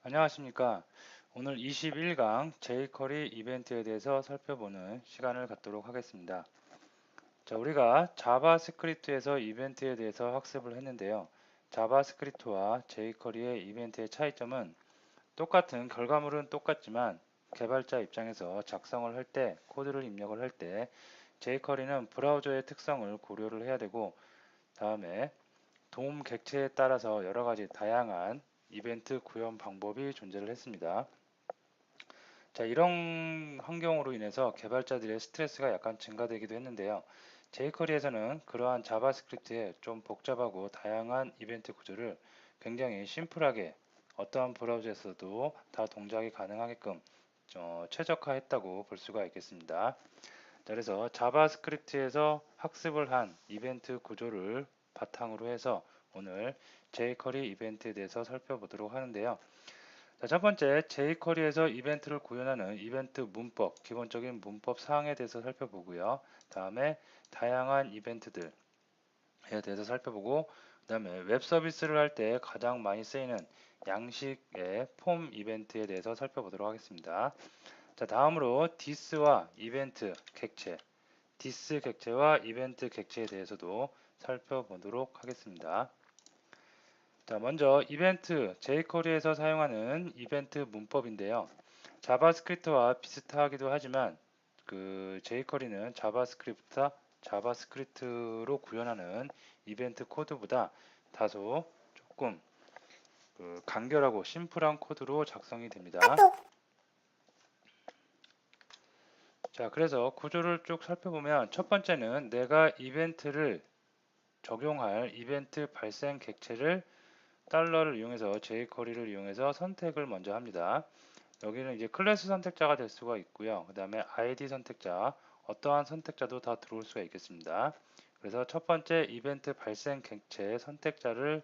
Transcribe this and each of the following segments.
안녕하십니까. 오늘 21강 jQuery 이벤트에 대해서 살펴보는 시간을 갖도록 하겠습니다. 자, 우리가 자바스크립트에서 이벤트에 대해서 학습을 했는데요. 자바스크립트와 jQuery의 이벤트의 차이점은 똑같은 결과물은 똑같지만 개발자 입장에서 작성을 할 때, 코드를 입력을 할 때 jQuery는 브라우저의 특성을 고려를 해야 되고 다음에 도움 객체에 따라서 여러 가지 다양한 이벤트 구현 방법이 존재를 했습니다. 자, 이런 환경으로 인해서 개발자들의 스트레스가 약간 증가되기도 했는데요. jQuery에서는 그러한 자바스크립트의 좀 복잡하고 다양한 이벤트 구조를 굉장히 심플하게 어떠한 브라우저에서도 다 동작이 가능하게끔 최적화했다고 볼 수가 있겠습니다. 자, 그래서 자바스크립트에서 학습을 한 이벤트 구조를 바탕으로 해서 오늘 jQuery 이벤트에 대해서 살펴보도록 하는데요. 자, 첫 번째, jQuery에서 이벤트를 구현하는 이벤트 문법, 기본적인 문법 사항에 대해서 살펴보고요. 다음에 다양한 이벤트들에 대해서 살펴보고, 그 다음에 웹 서비스를 할 때 가장 많이 쓰이는 양식의 폼 이벤트에 대해서 살펴보도록 하겠습니다. 자, 다음으로 this와 이벤트 객체, this 객체와 이벤트 객체에 대해서도 살펴보도록 하겠습니다. 자, 먼저 이벤트, jQuery에서 사용하는 이벤트 문법인데요. 자바스크립트와 비슷하기도 하지만 jQuery는 자바스크립트로 구현하는 이벤트 코드보다 다소 조금 간결하고 심플한 코드로 작성이 됩니다. 자, 그래서 구조를 쭉 살펴보면 첫 번째는 내가 이벤트를 적용할 이벤트 발생 객체를 달러를 이용해서 jQuery를 이용해서 선택을 먼저 합니다. 여기는 이제 클래스 선택자가 될 수가 있고요. 그 다음에 ID 선택자, 어떠한 선택자도 다 들어올 수가 있겠습니다. 그래서 첫 번째 이벤트 발생 객체 선택자를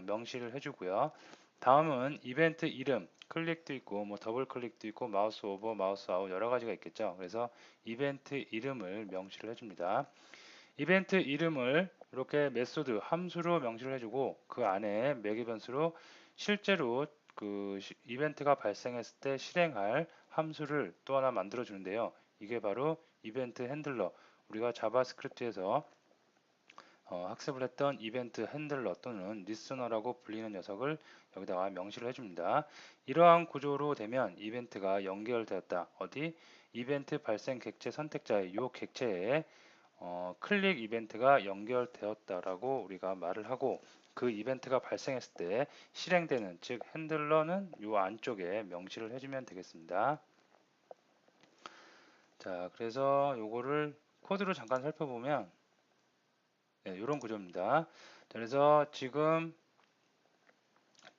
명시를 해주고요. 다음은 이벤트 이름, 클릭도 있고 뭐 더블 클릭도 있고 마우스 오버, 마우스 아웃 여러 가지가 있겠죠. 그래서 이벤트 이름을 명시를 해줍니다. 이벤트 이름을 이렇게 메소드 함수로 명시를 해주고 그 안에 매개 변수로 실제로 이벤트가 발생했을 때 실행할 함수를 또 하나 만들어 주는데요. 이게 바로 이벤트 핸들러. 우리가 자바스크립트에서 학습을 했던 이벤트 핸들러 또는 리스너라고 불리는 녀석을 여기다가 명시를 해줍니다. 이러한 구조로 되면 이벤트가 연결되었다. 어디? 이벤트 발생 객체 선택자의 이 객체에 클릭 이벤트가 연결되었다라고 우리가 말을 하고 그 이벤트가 발생했을 때 실행되는 즉 핸들러는 이 안쪽에 명시를 해주면 되겠습니다. 자, 그래서 요거를 코드로 잠깐 살펴보면 네, 이런 구조입니다. 자, 그래서 지금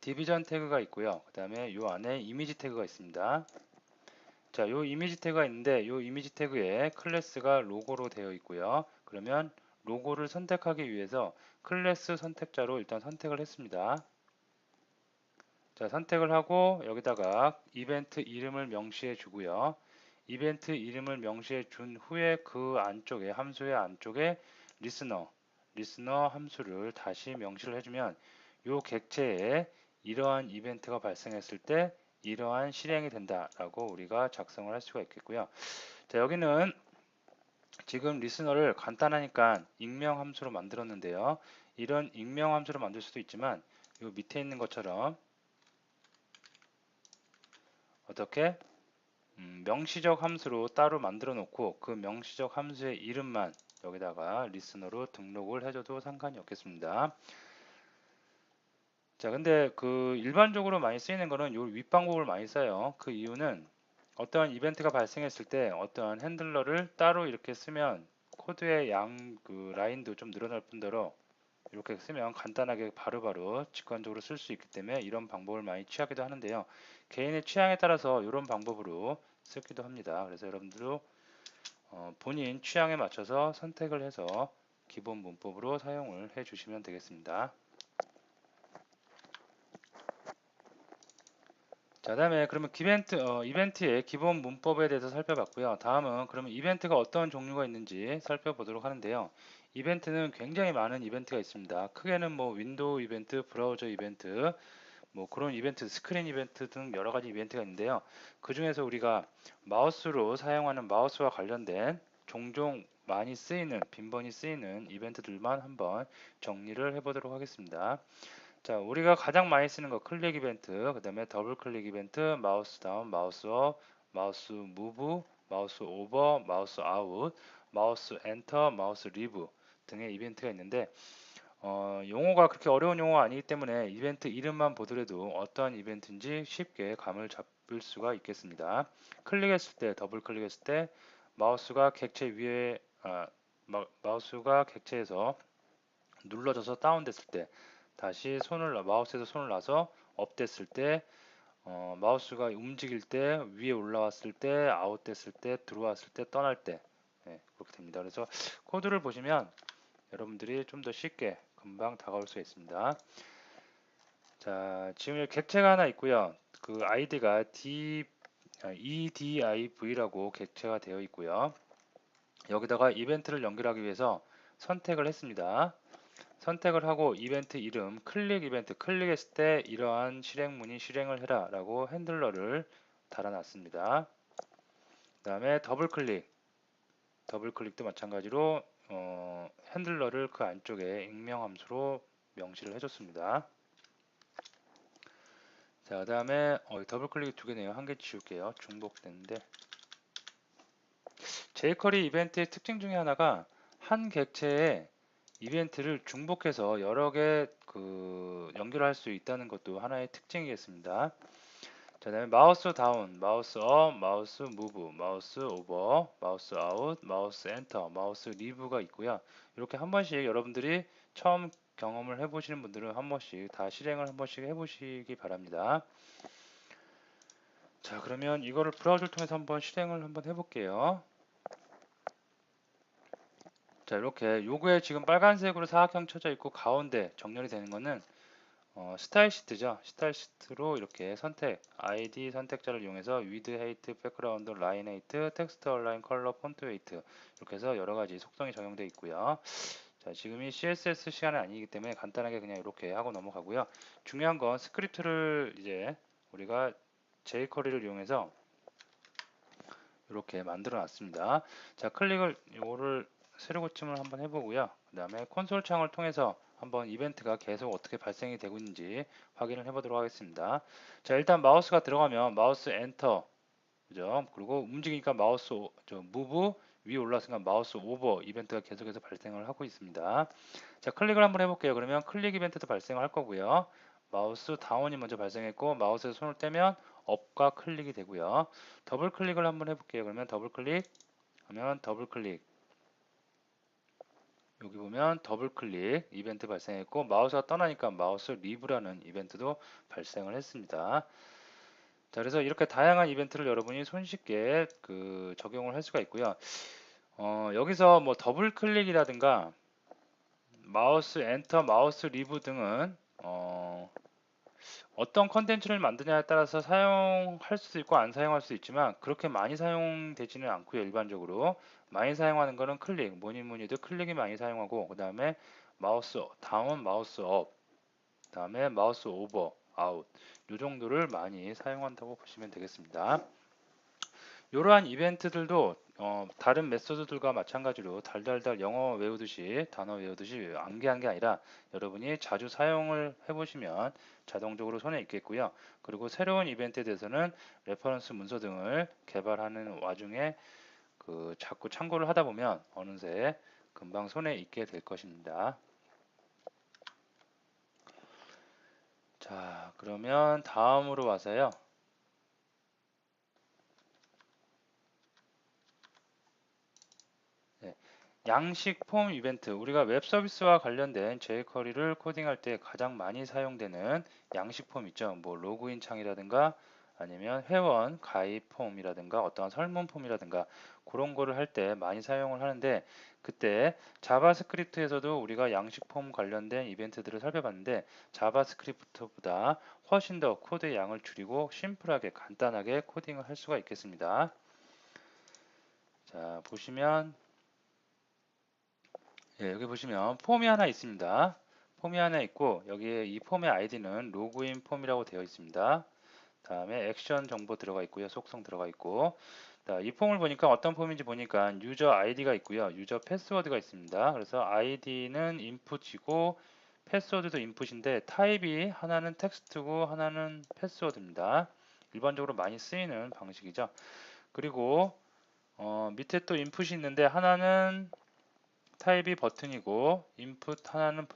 디비전 태그가 있고요. 그 다음에 요 안에 이미지 태그가 있습니다. 자, 요 이미지 태그가 있는데 요 이미지 태그에 클래스가 로고로 되어 있고요. 그러면 로고를 선택하기 위해서 클래스 선택자로 일단 선택을 했습니다. 자, 선택을 하고 여기다가 이벤트 이름을 명시해 주고요. 이벤트 이름을 명시해 준 후에 그 안쪽에 함수의 안쪽에 리스너 함수를 다시 명시를 해주면 요 객체에 이러한 이벤트가 발생했을 때 이러한 실행이 된다라고 우리가 작성을 할 수가 있겠고요. 자, 여기는 지금 리스너를 간단하니까 익명 함수로 만들었는데요. 이런 익명 함수로 만들 수도 있지만 요 밑에 있는 것처럼 어떻게 명시적 함수로 따로 만들어 놓고 그 명시적 함수의 이름만 여기다가 리스너로 등록을 해줘도 상관이 없겠습니다. 자, 근데 일반적으로 많이 쓰이는 거는 요 윗방법을 많이 써요. 그 이유는 어떠한 이벤트가 발생했을 때 어떠한 핸들러를 따로 이렇게 쓰면 코드의 라인도 좀 늘어날 뿐더러 이렇게 쓰면 간단하게 바로바로 직관적으로 쓸 수 있기 때문에 이런 방법을 많이 취하기도 하는데요. 개인의 취향에 따라서 이런 방법으로 쓰기도 합니다. 그래서 여러분들도 본인 취향에 맞춰서 선택을 해서 기본 문법으로 사용을 해 주시면 되겠습니다. 자, 다음에 그러면 이벤트의 기본 문법에 대해서 살펴봤고요. 다음은 그러면 이벤트가 어떤 종류가 있는지 살펴보도록 하는데요. 이벤트는 굉장히 많은 이벤트가 있습니다. 크게는 뭐 윈도우 이벤트, 브라우저 이벤트, 뭐 그런 이벤트, 스크린 이벤트 등 여러 가지 이벤트가 있는데요. 그 중에서 우리가 마우스로 사용하는 마우스와 관련된 종종 많이 쓰이는, 빈번히 쓰이는 이벤트들만 한번 정리를 해보도록 하겠습니다. 자, 우리가 가장 많이 쓰는 거 클릭 이벤트, 그 다음에 더블 클릭 이벤트, 마우스 다운, 마우스 업, 마우스 무브, 마우스 오버, 마우스 아웃, 마우스 엔터, 마우스 리브 등의 이벤트가 있는데 용어가 그렇게 어려운 용어가 아니기 때문에 이벤트 이름만 보더라도 어떤 이벤트인지 쉽게 감을 잡을 수가 있겠습니다. 클릭했을 때, 더블 클릭했을 때 마우스가 객체 위에 마우스가 객체에서 눌러져서 다운됐을 때, 다시 마우스에서 손을 놔서 업 됐을 때, 마우스가 움직일 때, 위에 올라왔을 때, 아웃 됐을 때, 들어왔을 때, 떠날 때, 네, 그렇게 됩니다. 그래서 코드를 보시면 여러분들이 좀 더 쉽게 금방 다가올 수 있습니다. 자, 지금 여기 객체가 하나 있고요. 그 아이디가 EDIV라고 객체가 되어 있고요. 여기다가 이벤트를 연결하기 위해서 선택을 했습니다. 선택을 하고 이벤트 이름 클릭 이벤트 클릭했을 때 이러한 실행문이 실행을 해라 라고 핸들러를 달아놨습니다. 그 다음에 더블 클릭도 마찬가지로 핸들러를 그 안쪽에 익명함수로 명시를 해줬습니다. 자, 그 다음에 더블 클릭이 두 개네요. 한 개 지울게요. 중복됐는데 jQuery 이벤트의 특징 중에 하나가 한 객체에 이벤트를 중복해서 여러 개 연결할 수 있다는 것도 하나의 특징이겠습니다. 자, 다음에 마우스 다운, 마우스 업, 마우스 무브, 마우스 오버, 마우스 아웃, 마우스 엔터, 마우스 리브가 있고요. 이렇게 한 번씩 여러분들이 처음 경험을 해보시는 분들은 한 번씩 다 실행을 한 번씩 해보시기 바랍니다. 자, 그러면 이거를 브라우저를 통해서 한번 실행을 한번 해볼게요. 자, 이렇게 요거에 지금 빨간색으로 사각형 쳐져 있고 가운데 정렬이 되는 거는 스타일 시트죠. 스타일 시트로 이렇게 ID 선택자를 이용해서 위드 헤이트, 백그라운드, 라인 헤이트, 텍스트 얼라인, 컬러, 폰트 웨이트 이렇게 해서 여러 가지 속성이 적용되어 있고요. 자, 지금이 CSS 시간이 아니기 때문에 간단하게 그냥 이렇게 하고 넘어가고요. 중요한 건 스크립트를 이제 우리가 jQuery를 이용해서 이렇게 만들어 놨습니다. 자, 이거를 세로 고침을 한번 해보고요. 그 다음에 콘솔 창을 통해서 한번 이벤트가 계속 어떻게 발생이 되고 있는지 확인을 해보도록 하겠습니다. 자, 일단 마우스가 들어가면 마우스 엔터, 그죠? 그리고 움직이니까 마우스 무브 위에 올라왔으니까 마우스 오버 이벤트가 계속해서 발생을 하고 있습니다. 자, 클릭을 한번 해볼게요. 그러면 클릭 이벤트도 발생할 거고요. 마우스 다운이 먼저 발생했고 마우스에서 손을 떼면 업과 클릭이 되고요. 더블 클릭을 한번 해볼게요. 그러면 더블 클릭 하면 더블 클릭 여기 보면 더블 클릭 이벤트 발생했고 마우스가 떠나니까 마우스 리브라는 이벤트도 발생을 했습니다. 자, 그래서 이렇게 다양한 이벤트를 여러분이 손쉽게 적용을 할 수가 있고요. 여기서 뭐 더블 클릭이라든가 마우스 엔터, 마우스 리브 등은 어떤 컨텐츠를 만드냐에 따라서 사용할 수도 있고 안 사용할 수도 있지만 그렇게 많이 사용되지는 않고요. 일반적으로 많이 사용하는 거는 클릭, 뭐니 뭐니 해도 클릭이 많이 사용하고 그 다음에 마우스 다운, 마우스 업, 그 다음에 마우스 오버, 아웃 이 정도를 많이 사용한다고 보시면 되겠습니다. 이러한 이벤트들도 다른 메소드들과 마찬가지로 달달달 영어 외우듯이 단어 외우듯이 암기한 게 아니라 여러분이 자주 사용을 해보시면 자동적으로 손에 익겠고요. 그리고 새로운 이벤트에 대해서는 레퍼런스 문서 등을 개발하는 와중에 자꾸 참고를 하다 보면 어느새 금방 손에 익게 될 것입니다. 자, 그러면 다음으로 와서요. 네, 양식 폼 이벤트, 우리가 웹 서비스와 관련된 jQuery를 코딩할 때 가장 많이 사용되는 양식 폼 있죠. 뭐 로그인 창이라든가 아니면 회원 가입 폼이라든가 어떠한 설문 폼이라든가 그런 거를 할 때 많이 사용을 하는데 그때 자바스크립트에서도 우리가 양식 폼 관련된 이벤트들을 살펴봤는데 자바스크립트보다 훨씬 더 코드의 양을 줄이고 심플하게 간단하게 코딩을 할 수가 있겠습니다. 자, 보시면 여기 보시면 폼이 하나 있습니다. 폼이 하나 있고 여기에 이 폼의 아이디는 로그인 폼이라고 되어 있습니다. 다음에 액션 정보 들어가 있고요. 속성 들어가 있고 자, 이 폼을 보니까 어떤 폼인지 보니까 유저 아이디가 있고요. 유저 패스워드가 있습니다. 그래서 아이디는 인풋이고 패스워드도 인풋인데 타입이 하나는 텍스트고 하나는 패스워드입니다. 일반적으로 많이 쓰이는 방식이죠. 그리고 밑에 또 인풋이 있는데 하나는 타입이 버튼이고 인풋 하나는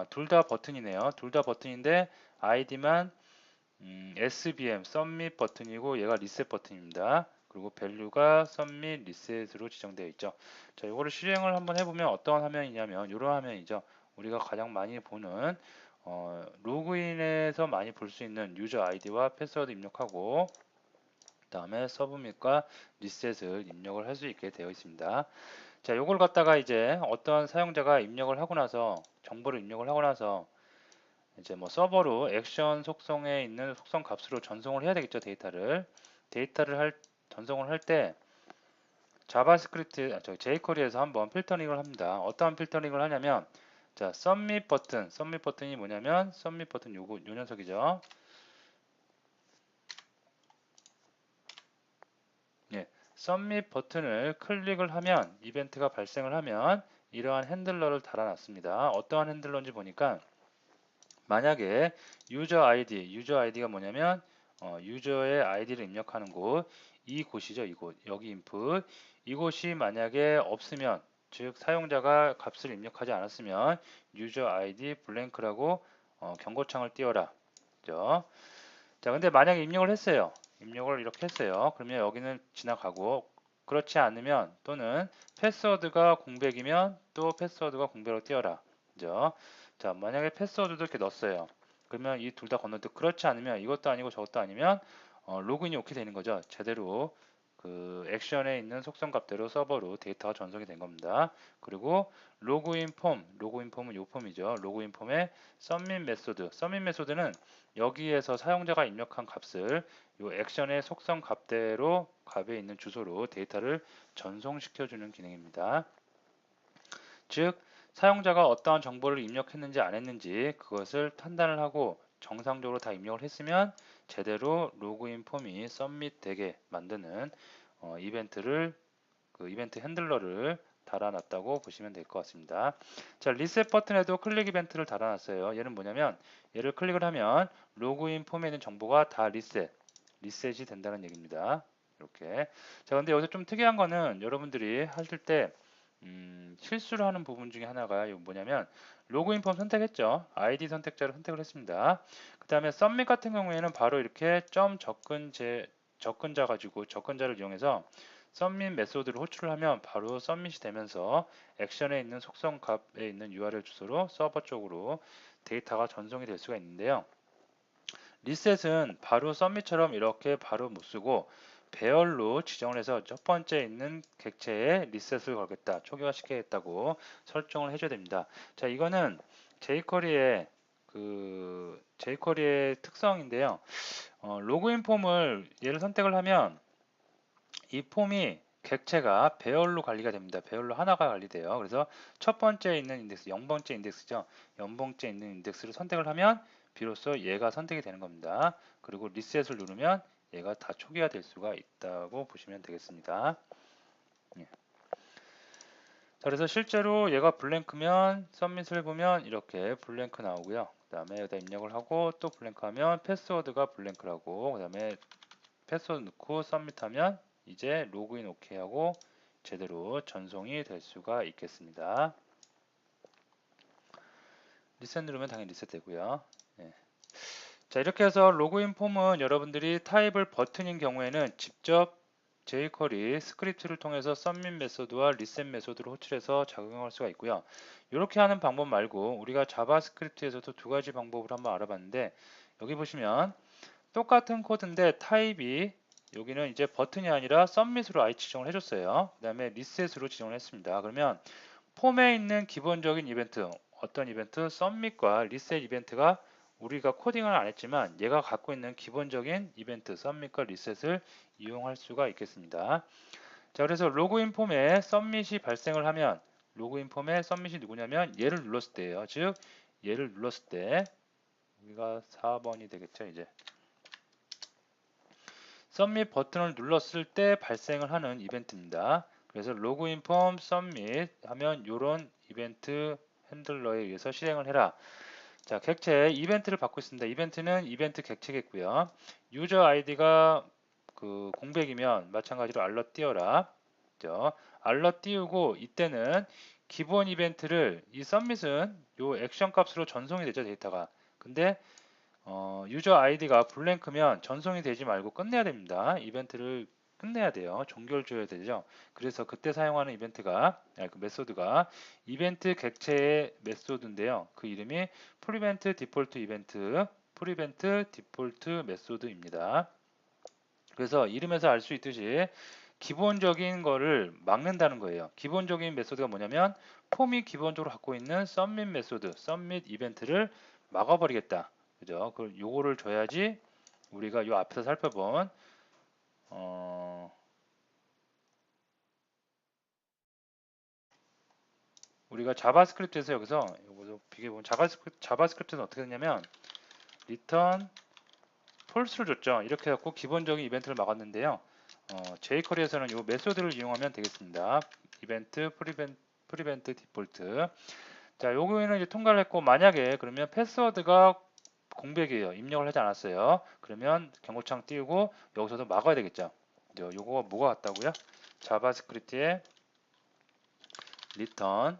둘 다 버튼이네요. 둘 다 버튼인데 아이디만 SBM submit 버튼이고 얘가 리셋 버튼입니다. 그리고 밸류가 submit 리셋으로 지정되어 있죠. 자, 이거를 실행을 한번 해보면 어떤 화면이냐면 이런 화면이죠. 우리가 가장 많이 보는 로그인에서 많이 볼 수 있는 유저 아이디와 패스워드 입력하고 그 다음에 서브밋과 리셋을 입력을 할 수 있게 되어 있습니다. 자, 요걸 갖다가 이제 어떤 사용자가 입력을 하고 나서 정보를 입력을 하고 나서 이제 뭐 서버로 액션 속성에 있는 속성 값으로 전송을 해야 되겠죠. 데이터를 전송을 할 때 자바스크립트 jQuery에서 한번 필터링을 합니다. 어떠한 필터링을 하냐면 자, submit 버튼이 뭐냐면 submit 버튼 요 녀석이죠. 예, submit 버튼을 클릭을 하면 이벤트가 발생을 하면 이러한 핸들러를 달아놨습니다. 어떠한 핸들러인지 보니까 만약에 유저 아이디가 뭐냐면 유저의 아이디를 입력하는 곳, 이곳이죠. 이곳, 여기 인풋. 이곳이 만약에 없으면, 즉 사용자가 값을 입력하지 않았으면 유저 아이디 블랭크라고 경고창을 띄워라. 그죠? 자, 근데 만약에 입력을 했어요. 입력을 이렇게 했어요. 그러면 여기는 지나가고 그렇지 않으면 또는 패스워드가 공백이면 또 패스워드가 공백으로 띄워라. 그죠? 자, 만약에 패스워드도 이렇게 넣었어요. 그러면 이 둘 다 건너뛰고 그렇지 않으면 이것도 아니고 저것도 아니면 로그인이 오케이 되는 거죠. 제대로 그 액션에 있는 속성 값대로 서버로 데이터가 전송이 된 겁니다. 그리고 로그인 폼은 요 폼이죠. 로그인 폼의 submit 메소드는 여기에서 사용자가 입력한 값을 요 액션의 속성 값대로 값에 있는 주소로 데이터를 전송시켜 주는 기능입니다. 즉 사용자가 어떠한 정보를 입력했는지 안 했는지 그것을 판단을 하고 정상적으로 다 입력을 했으면 제대로 로그인 폼이 서밋 되게 만드는 이벤트 핸들러를 달아놨다고 보시면 될 것 같습니다. 자, 리셋 버튼에도 클릭 이벤트를 달아놨어요. 얘는 뭐냐면 얘를 클릭을 하면 로그인 폼에 있는 정보가 다 리셋이 된다는 얘기입니다. 이렇게. 자, 근데 여기서 좀 특이한 거는 여러분들이 하실 때 실수를 하는 부분 중에 하나가 뭐냐면 로그인 폼 선택했죠. 아이디 선택자를 선택을 했습니다. 그 다음에 썸밋 같은 경우에는 바로 이렇게 접근자를 이용해서 썸밋 메소드를 호출을 하면 바로 썸밋이 되면서 액션에 있는 속성 값에 있는 URL 주소로 서버 쪽으로 데이터가 전송이 될 수가 있는데요. 리셋은 바로 썸밋처럼 이렇게 바로 못 쓰고 배열로 지정을 해서 첫 번째 있는 객체에 리셋을 걸겠다, 초기화시키겠다고 설정을 해줘야 됩니다. 자, 이거는 jQuery의 특성인데요. 로그인 폼을 얘를 선택을 하면 이 폼이 객체가 배열로 관리가 됩니다. 배열로 하나가 관리돼요. 그래서 첫 번째 있는 인덱스, 0번째 인덱스죠. 0번째 있는 인덱스를 선택을 하면 비로소 얘가 선택이 되는 겁니다. 그리고 리셋을 누르면 얘가 다 초기화 될 수가 있다고 보시면 되겠습니다. 예. 자, 그래서 실제로 얘가 블랭크면 서밋을 보면 이렇게 블랭크 나오고요. 그 다음에 여기다 입력을 하고 또 블랭크 하면 패스워드가 블랭크라고, 그 다음에 패스워드 넣고 서밋하면 이제 로그인 오케이 하고 제대로 전송이 될 수가 있겠습니다. 리셋 누르면 당연히 리셋 되고요. 예. 자, 이렇게 해서 로그인 폼은 여러분들이 타입을 버튼인 경우에는 직접 jQuery 스크립트를 통해서 submit 메소드와 reset 메소드를 호출해서 작용할 수가 있고요. 이렇게 하는 방법 말고 우리가 자바스크립트에서도 두 가지 방법을 한번 알아봤는데 여기 보시면 똑같은 코드인데 타입이 여기는 이제 버튼이 아니라 submit으로 아예 지정을 해줬어요. 그 다음에 reset으로 지정을 했습니다. 그러면 폼에 있는 기본적인 이벤트, 어떤 이벤트, submit과 reset 이벤트가 우리가 코딩을 안 했지만 얘가 갖고 있는 기본적인 이벤트, submit과 reset을 이용할 수가 있겠습니다. 자, 그래서 로그인 폼에 submit이 발생을 하면 로그인 폼에 submit이 누구냐면 얘를 눌렀을 때예요. 즉 얘를 눌렀을 때 여기가 4번이 되겠죠. 이제 submit 버튼을 눌렀을 때 발생을 하는 이벤트입니다. 그래서 로그인 폼 submit 하면 이런 이벤트 핸들러에 의해서 실행을 해라. 자, 객체 이벤트를 받고 있습니다. 이벤트는 이벤트 객체겠고요. 유저 아이디가 그 공백이면 마찬가지로 알럿 띄워라. 그죠? 알럿 띄우고 이때는 기본 이벤트를 이 submit은 요 액션 값으로 전송이 되죠, 데이터가. 근데 유저 아이디가 블랭크면 전송이 되지 말고 끝내야 됩니다. 이벤트를 끝내야 돼요. 종결 줘야 되죠. 그래서 그때 사용하는 이벤트가 그 메소드가 이벤트 객체의 메소드인데요. 그 이름이 prevent default 이벤트, prevent default 메소드입니다. 그래서 이름에서 알 수 있듯이 기본적인 거를 막는다는 거예요. 기본적인 메소드가 뭐냐면 폼이 기본적으로 갖고 있는 submit 메소드, submit 이벤트를 막아버리겠다. 그죠? 요거를 줘야지 우리가 요 앞에서 살펴본 우리가 자바스크립트에서 여기서 비교해 보면 자바스크립트는 어떻게 되냐면 return false를 줬죠. 이렇게 해갖고 기본적인 이벤트를 막았는데요. jQuery에서는 요 메소드를 이용하면 되겠습니다. 이벤트 prevent default. 자, 요거는 이제 통과를 했고 만약에 그러면 패스워드가 공백이에요. 입력을 하지 않았어요. 그러면 경고창 띄우고 여기서도 막아야 되겠죠. 요거가 뭐가 같다고요? 자바스크립트의 return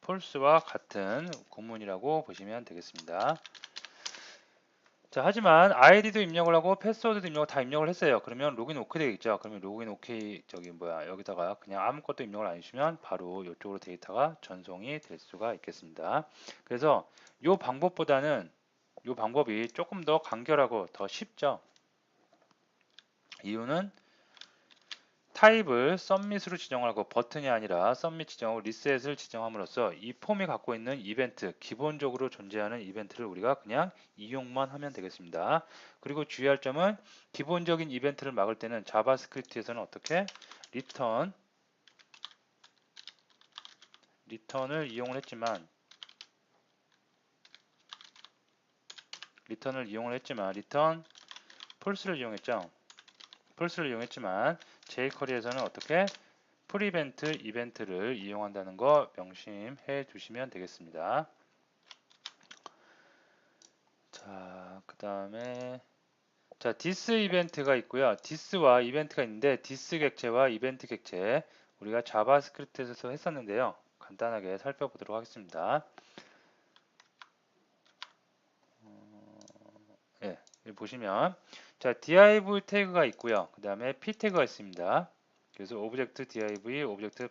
false와 같은 구문이라고 보시면 되겠습니다. 자, 하지만 아이디도 입력을 하고 패스워드도 입력을 다 입력을 했어요. 그러면 로그인 오케이 되겠죠. 그러면 로그인 오케이 여기다가 그냥 아무것도 입력을 안 해주시면 바로 이쪽으로 데이터가 전송이 될 수가 있겠습니다. 그래서 이 방법보다는 이 방법이 조금 더 간결하고 더 쉽죠. 이유는 타입을 submit으로 지정하고 버튼이 아니라 submit 지정하고 reset을 지정함으로써 이 폼이 갖고 있는 이벤트, 기본적으로 존재하는 이벤트를 우리가 그냥 이용만 하면 되겠습니다. 그리고 주의할 점은 기본적인 이벤트를 막을 때는 자바스크립트에서는 어떻게 return을 이용을 했지만 return false를 이용했죠. false를 이용했지만 jQuery에서는 어떻게 prevent 이벤트를 이용한다는 거 명심해 두시면 되겠습니다. 자, 그 다음에 자, this 이벤트가 있고요. this와 이벤트가 있는데 this 객체와 이벤트 객체 우리가 자바스크립트에서 했었는데요. 간단하게 살펴보도록 하겠습니다. 예, 여기 보시면 자, div 태그가 있고요. 그 다음에 p 태그가 있습니다. 그래서 오브젝트 div, 오브젝트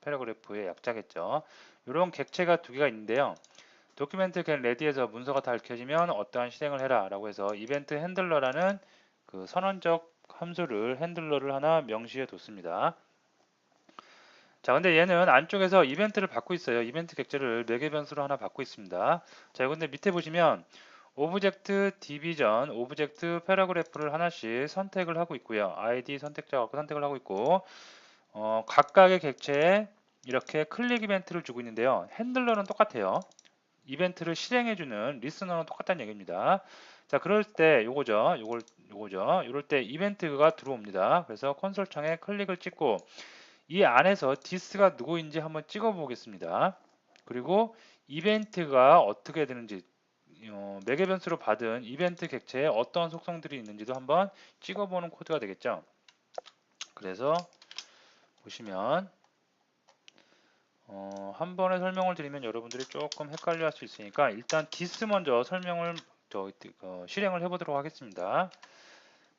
패러그래프의 약자겠죠. 이런 객체가 두 개가 있는데요. 도큐멘트 can ready에서 문서가 다 읽혀지면 어떠한 실행을 해라 라고 해서 이벤트 핸들러라는 그 선언적 함수를 핸들러를 하나 명시해 뒀습니다. 자, 근데 얘는 안쪽에서 이벤트를 받고 있어요. 이벤트 객체를 매개 변수로 하나 받고 있습니다. 자, 근데 밑에 보시면 오브젝트 디비전, 오브젝트 패러그래프를 하나씩 선택을 하고 있고요. ID 선택자 갖고 선택을 하고 있고 각각의 객체에 이렇게 클릭 이벤트를 주고 있는데요. 핸들러는 똑같아요. 이벤트를 실행해주는 리스너는 똑같다는 얘기입니다. 자, 그럴 때 요거죠. 요거죠. 이럴 때 이벤트가 들어옵니다. 그래서 콘솔 창에 클릭을 찍고 이 안에서 this가 누구인지 한번 찍어 보겠습니다. 그리고 이벤트가 어떻게 되는지 매개 변수로 받은 이벤트 객체에 어떤 속성들이 있는지도 한번 찍어보는 코드가 되겠죠. 그래서 보시면 한 번에 설명을 드리면 여러분들이 조금 헷갈려 할 수 있으니까 일단 this 먼저 설명을 실행을 해보도록 하겠습니다.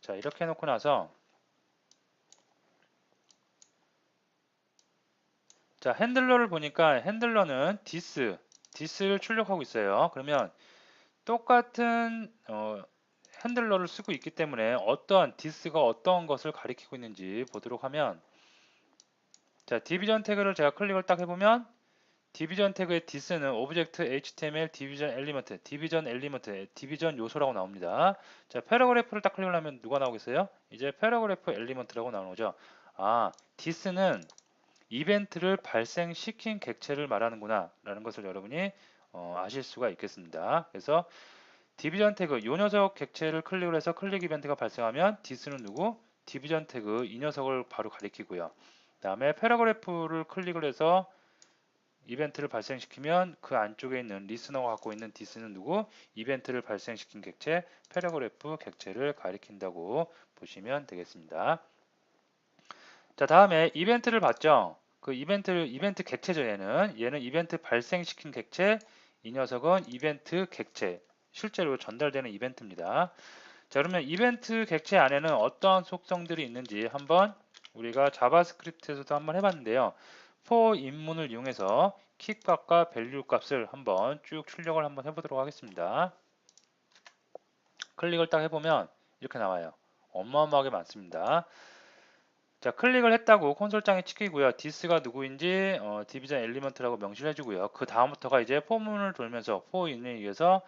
자, 이렇게 해놓고 나서 자, 핸들러를 보니까 핸들러는 this를 출력하고 있어요. 그러면 똑같은 핸들러를 쓰고 있기 때문에 어떠한 this가 어떤 것을 가리키고 있는지 보도록 하면 자, 디비전 태그를 제가 클릭을 딱 해보면 디비전 태그의 this는 오브젝트 html 디비전 엘리먼트, 디비전 요소라고 나옵니다. 자, 패러그래프를 딱 클릭을 하면 누가 나오겠어요? 이제 패러그래프 엘리먼트라고 나오는 거죠. 아, this는 이벤트를 발생시킨 객체를 말하는구나 라는 것을 여러분이 아실 수가 있겠습니다. 그래서 디비전 태그 요 녀석 객체를 클릭을 해서 클릭 이벤트가 발생하면 디스는 누구? 디비전 태그 이 녀석을 바로 가리키고요. 그 다음에 패러그래프를 클릭을 해서 이벤트를 발생시키면 그 안쪽에 있는 리스너가 갖고 있는 디스는 누구? 이벤트를 발생시킨 객체, 패러그래프 객체를 가리킨다고 보시면 되겠습니다. 자, 다음에 이벤트를 봤죠? 그 이벤트 객체죠, 얘는 이벤트 발생시킨 객체, 이 녀석은 이벤트 객체, 실제로 전달되는 이벤트입니다. 자, 그러면 이벤트 객체 안에는 어떠한 속성들이 있는지 한번 우리가 자바스크립트에서도 한번 해봤는데요. for 입문을 이용해서 킥값과 밸류 값을 한번 쭉 출력을 한번 해보도록 하겠습니다. 클릭을 딱 해보면 이렇게 나와요. 어마어마하게 많습니다. 자, 클릭을 했다고 콘솔장에 찍히고요. 디스가 누구인지 디비전 엘리먼트라고 명시를 해주고요. 그 다음부터가 이제 포문을 돌면서 for인에 의해서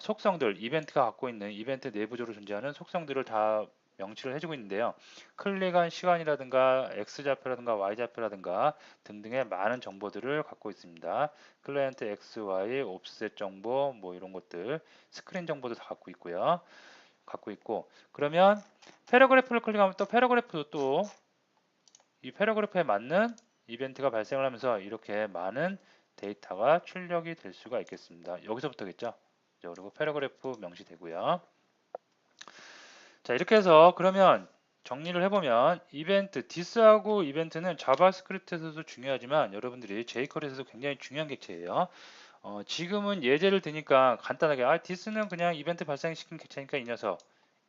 속성들, 이벤트가 갖고 있는 이벤트 내부적으로 존재하는 속성들을 다 명시를 해주고 있는데요. 클릭한 시간이라든가 X좌표라든가 Y좌표라든가 등등의 많은 정보들을 갖고 있습니다. 클라이언트 X, Y, 옵셋 정보, 뭐 이런 것들, 스크린 정보도 다 갖고 있고, 그러면 패러그래프를 클릭하면 또 패러그래프도 또 이 패러그래프에 맞는 이벤트가 발생을 하면서 이렇게 많은 데이터가 출력이 될 수가 있겠습니다. 여기서부터겠죠. 그리고 패러그래프 명시되고요. 자, 이렇게 해서 그러면 정리를 해보면 이벤트, 디스하고 이벤트는 자바스크립트에서도 중요하지만 여러분들이 jQuery에서도 굉장히 중요한 객체예요. 지금은 예제를 드니까 간단하게 디스는 그냥 이벤트 발생시킨 객체니까 이 녀석,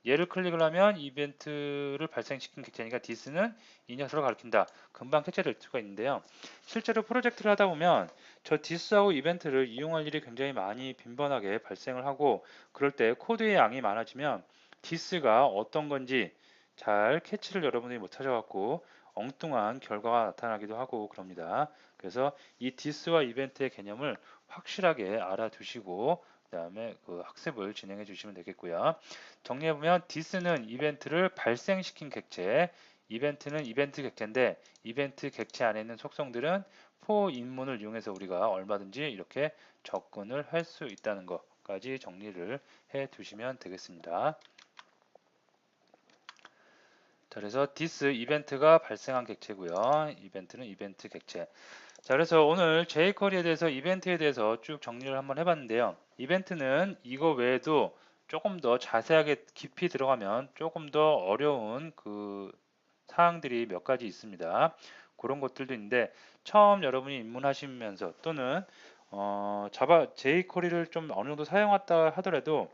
얘를 클릭을 하면 이벤트를 발생시킨 객체니까 디스는 이 녀석을 가리킨다. 금방 캐치될 수가 있는데요. 실제로 프로젝트를 하다 보면 저 디스하고 이벤트를 이용할 일이 굉장히 많이 빈번하게 발생을 하고 그럴 때 코드의 양이 많아지면 디스가 어떤 건지 잘 캐치를 여러분들이 못 하셔갖고 엉뚱한 결과가 나타나기도 하고 그럽니다. 그래서 이 디스와 이벤트의 개념을 확실하게 알아두시고 그 다음에 그 학습을 진행해 주시면 되겠고요. 정리해보면 디스는 이벤트를 발생시킨 객체, 이벤트는 이벤트 객체인데 이벤트 객체 안에 있는 속성들은 for 입문을 이용해서 우리가 얼마든지 이렇게 접근을 할 수 있다는 것까지 정리를 해 두시면 되겠습니다. 자, 그래서 this 이벤트가 발생한 객체고요. 이벤트는 이벤트 객체. 자, 그래서 오늘 jQuery에 대해서 이벤트에 대해서 쭉 정리를 한번 해봤는데요. 이벤트는 이거 외에도 조금 더 자세하게 깊이 들어가면 조금 더 어려운 그 사항들이 몇 가지 있습니다. 그런 것들도 있는데 처음 여러분이 입문하시면서 또는 자바 jQuery를 좀 어느 정도 사용했다 하더라도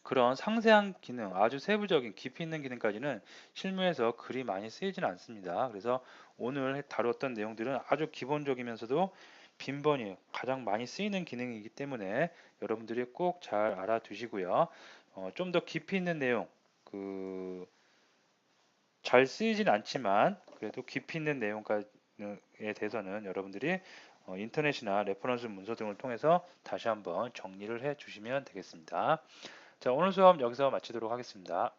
그런 상세한 기능, 아주 세부적인 깊이 있는 기능까지는 실무에서 그리 많이 쓰이지는 않습니다. 그래서 오늘 다뤘던 내용들은 아주 기본적이면서도 빈번히 가장 많이 쓰이는 기능이기 때문에 여러분들이 꼭 잘 알아두시고요. 좀 더 깊이 있는 내용, 잘 쓰이진 않지만 그래도 깊이 있는 내용에 대해서는 여러분들이 인터넷이나 레퍼런스 문서 등을 통해서 다시 한번 정리를 해 주시면 되겠습니다. 자, 오늘 수업 여기서 마치도록 하겠습니다.